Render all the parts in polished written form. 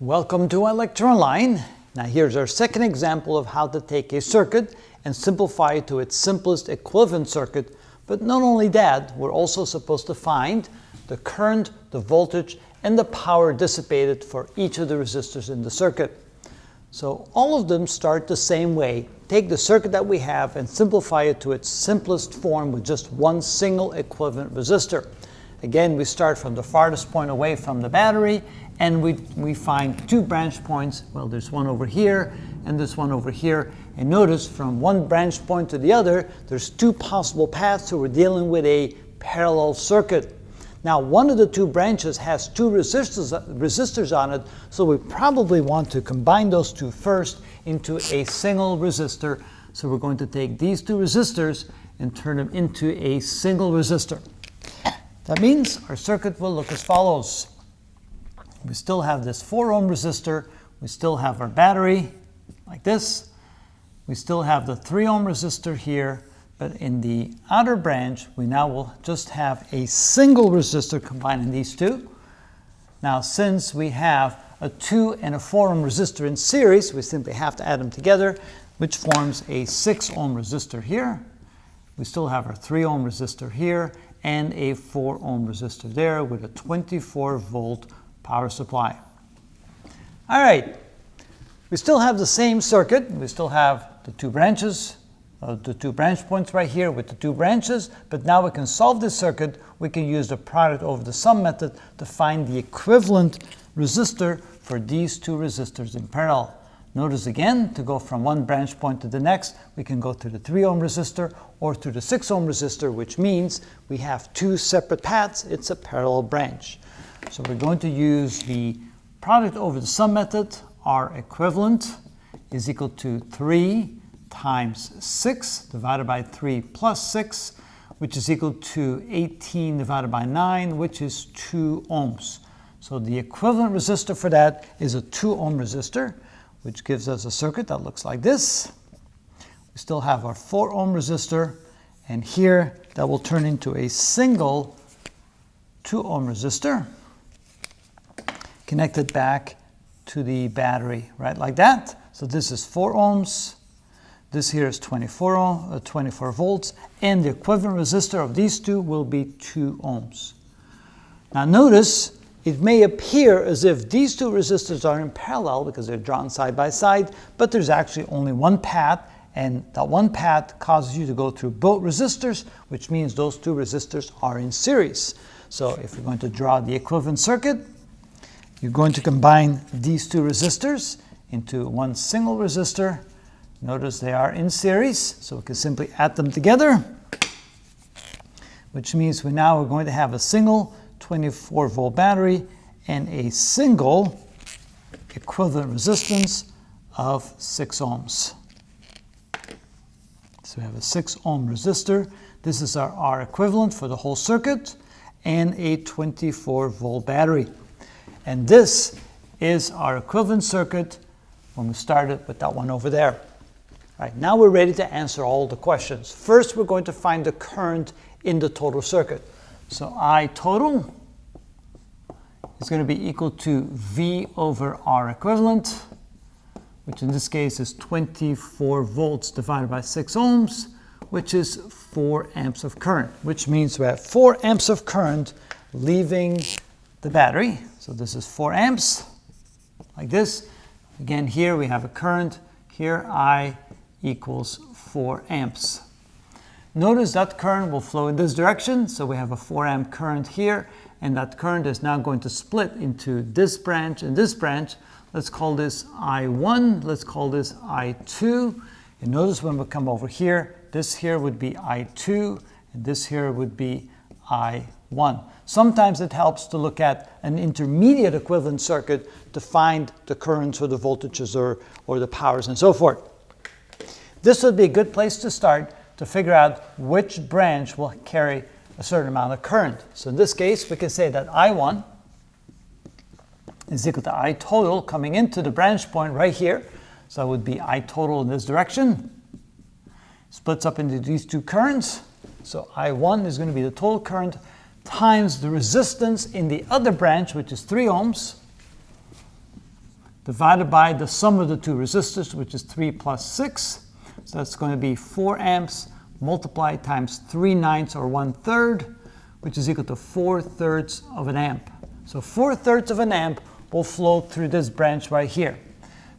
Welcome to our lecture online. Now here's our second example of how to take a circuit and simplify it to its simplest equivalent circuit. But not only that, we're also supposed to find the current, the voltage, and the power dissipated for each of the resistors in the circuit. So all of them start the same way. Take the circuit that we have and simplify it to its simplest form with just one single equivalent resistor. Again, we start from the farthest point away from the battery, and we find two branch points. Well, there's one over here and this one over here. And notice from one branch point to the other, there's two possible paths, so we're dealing with a parallel circuit. Now, one of the two branches has two resistors on it, so we probably want to combine those two first into a single resistor. So we're going to take these two resistors and turn them into a single resistor. That means our circuit will look as follows. We still have this 4 ohm resistor, we still have our battery like this, we still have the 3 ohm resistor here, but in the outer branch we now will just have a single resistor combining these two. Now since we have a 2 and a 4 ohm resistor in series, we simply have to add them together, which forms a 6 ohm resistor here. We still have our 3 ohm resistor here and a 4 ohm resistor there with a 24 volt power supply. All right, we still have the same circuit. We still have the two branches, the two branch points right here with the two branches, but now we can solve this circuit. We can use the product over the sum method to find the equivalent resistor for these two resistors in parallel. Notice again, to go from one branch point to the next, we can go to the 3 ohm resistor or to the 6 ohm resistor, which means we have two separate paths. It's a parallel branch. So we're going to use the product over the sum method. R equivalent is equal to 3 times 6 divided by 3 plus 6, which is equal to 18 divided by 9, which is 2 ohms. So the equivalent resistor for that is a 2 ohm resistor, which gives us a circuit that looks like this. We still have our 4 ohm resistor, and here that will turn into a single 2 ohm resistor connected back to the battery, right like that. So this is 4 ohms, this here is 24 volts, and the equivalent resistor of these two will be 2 ohms. Now notice, it may appear as if these two resistors are in parallel because they're drawn side by side, but there's actually only one path, and that one path causes you to go through both resistors, which means those two resistors are in series. So if you're going to draw the equivalent circuit, you're going to combine these two resistors into one single resistor. Notice they are in series, so we can simply add them together, which means we now are going to have a single 24 volt battery and a single equivalent resistance of 6 ohms. So we have a 6 ohm resistor. This is our R equivalent for the whole circuit and a 24 volt battery. And this is our equivalent circuit when we started with that one over there. All right, now we're ready to answer all the questions. First, we're going to find the current in the total circuit. So I total is going to be equal to V over R equivalent, which in this case is 24 volts divided by 6 ohms, which is 4 amps of current, which means we have 4 amps of current leaving the battery. So this is 4 amps, like this. Again, here we have a current. Here I equals 4 amps. Notice that current will flow in this direction, so we have a 4 amp current here, and that current is now going to split into this branch and this branch. Let's call this I1, let's call this I2, and notice when we come over here, this here would be I2, and this here would be I1. Sometimes it helps to look at an intermediate equivalent circuit to find the currents or the voltages or the powers and so forth. This would be a good place to start to figure out which branch will carry a certain amount of current. So in this case, we can say that I1 is equal to I total coming into the branch point right here. So it would be I total in this direction. Splits up into these two currents. So I1 is going to be the total current times the resistance in the other branch, which is 3 ohms. divided by the sum of the two resistors, which is 3 plus 6. So that's going to be 4 amps multiplied times 3/9 or 1/3, which is equal to 4/3 of an amp. So 4/3 of an amp will flow through this branch right here.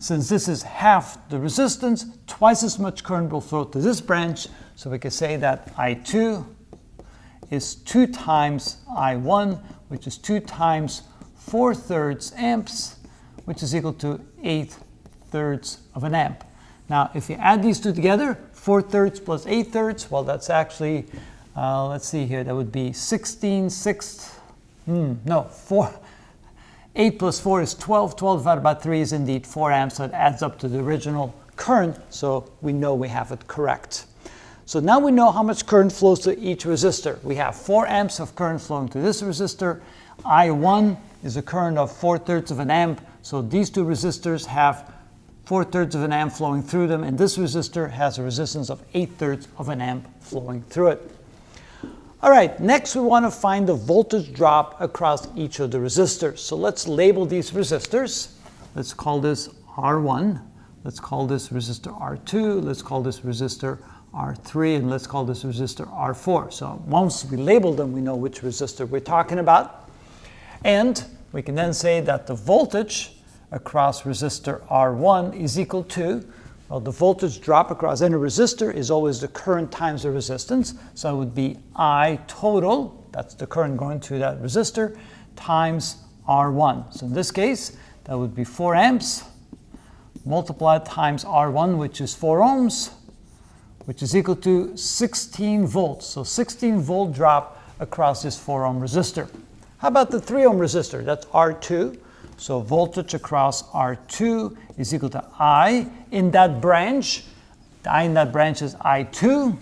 Since this is half the resistance, twice as much current will flow through this branch. So we can say that I2 is 2 times I1, which is 2 times 4/3 amps, which is equal to 8/3 of an amp. Now, if you add these two together, 4/3 plus 8/3, well, that's actually, let's see here, that would be 8 plus 4 is 12. 12 divided by 3 is indeed 4 amps, so it adds up to the original current, so we know we have it correct. So now we know how much current flows to each resistor. We have 4 amps of current flowing to this resistor. I1 is a current of 4/3 of an amp, so these two resistors have 4/3 of an amp flowing through them, and this resistor has a resistance of 8/3 of an amp flowing through it. All right, next we want to find the voltage drop across each of the resistors. So let's label these resistors. Let's call this R1. Let's call this resistor R2. Let's call this resistor R3, and let's call this resistor R4. So once we label them, we know which resistor we're talking about. And we can then say that the voltage across resistor R1 is equal to, well, the voltage drop across any resistor is always the current times the resistance. So it would be I total, that's the current going through that resistor, times R1. So in this case, that would be 4 amps multiplied times R1, which is 4 ohms, which is equal to 16 volts. So 16 volt drop across this 4 ohm resistor. How about the 3 ohm resistor? That's R2. So voltage across R2 is equal to I in that branch. The I in that branch is I2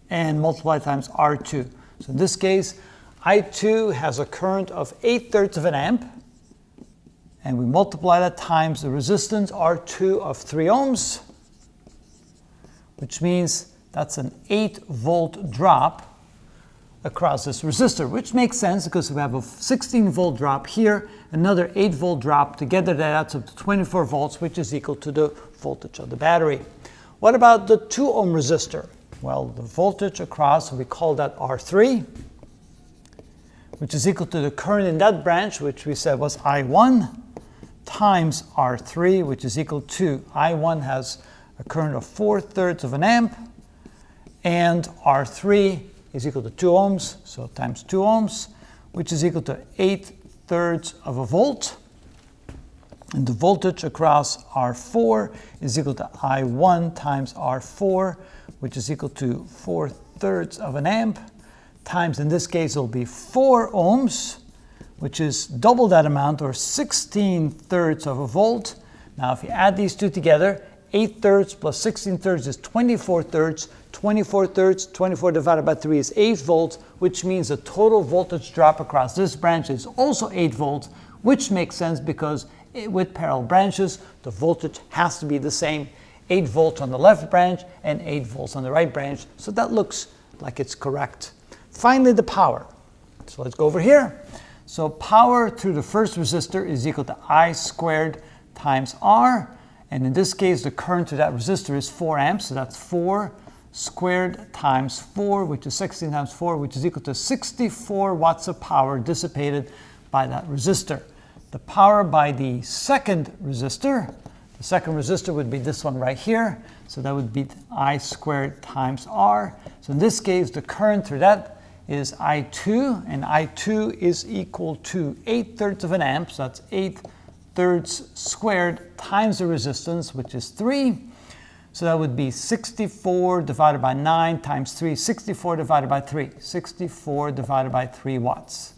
and multiply times R2. So in this case, I2 has a current of 8/3 of an amp, and we multiply that times the resistance R2 of 3 ohms, which means that's an 8 volt drop across this resistor, which makes sense because we have a 16 volt drop here, another 8 volt drop. Together that adds up to 24 volts, which is equal to the voltage of the battery. What about the 2 ohm resistor? Well, the voltage across, we call that R3, which is equal to the current in that branch, which we said was I1, times R3, which is equal to, I1 has a current of 4/3 of an amp, and R3 is equal to 2 ohms, so times 2 ohms, which is equal to 8/3 of a volt. And the voltage across R4 is equal to I1 times R4, which is equal to 4/3 of an amp, times, in this case, it'll be 4 ohms, which is double that amount, or 16/3 of a volt. Now, if you add these two together, 8/3 plus 16/3 is 24/3. 24/3, 24 divided by 3 is 8 volts, which means the total voltage drop across this branch is also 8 volts, which makes sense because with parallel branches, the voltage has to be the same, 8 volts on the left branch and 8 volts on the right branch. So that looks like it's correct. Finally, the power. So let's go over here. So power through the first resistor is equal to I squared times R. And in this case, the current to that resistor is 4 amps. So that's 4 squared times 4, which is 16 times 4, which is equal to 64 watts of power dissipated by that resistor. The power by the second resistor would be this one right here. So that would be I squared times R. So in this case, the current through that is I2, and I2 is equal to 8/3 of an amp. So that's 8/3 squared times the resistance, which is 3. So that would be 64 divided by 9 times 3, 64 divided by 3, 64 divided by 3 watts.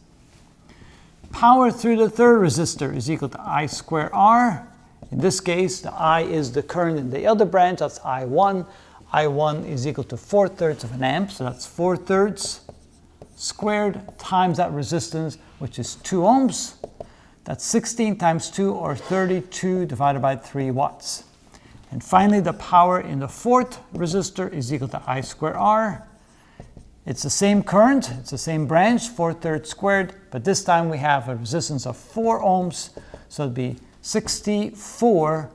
Power through the third resistor is equal to I squared R. In this case, the I is the current in the other branch, that's I1. I1 is equal to 4/3 of an amp, so that's 4/3 squared times that resistance, which is 2 ohms. That's 16 times 2, or 32 divided by 3 watts. And finally, the power in the fourth resistor is equal to I squared R. It's the same current, it's the same branch, 4/3 squared, but this time we have a resistance of 4 ohms. So it'd be 64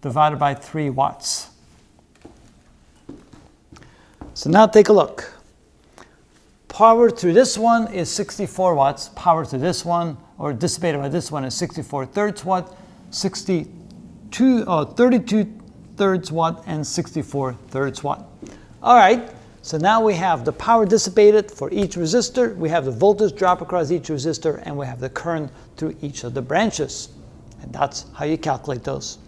divided by 3 watts. So now take a look. Power through this one is 64 watts. Power to this one, or dissipated by this one, is 64 thirds watt, 32 thirds watt, and 64 thirds watt. All right, so now we have the power dissipated for each resistor, we have the voltage drop across each resistor, and we have the current through each of the branches. And that's how you calculate those.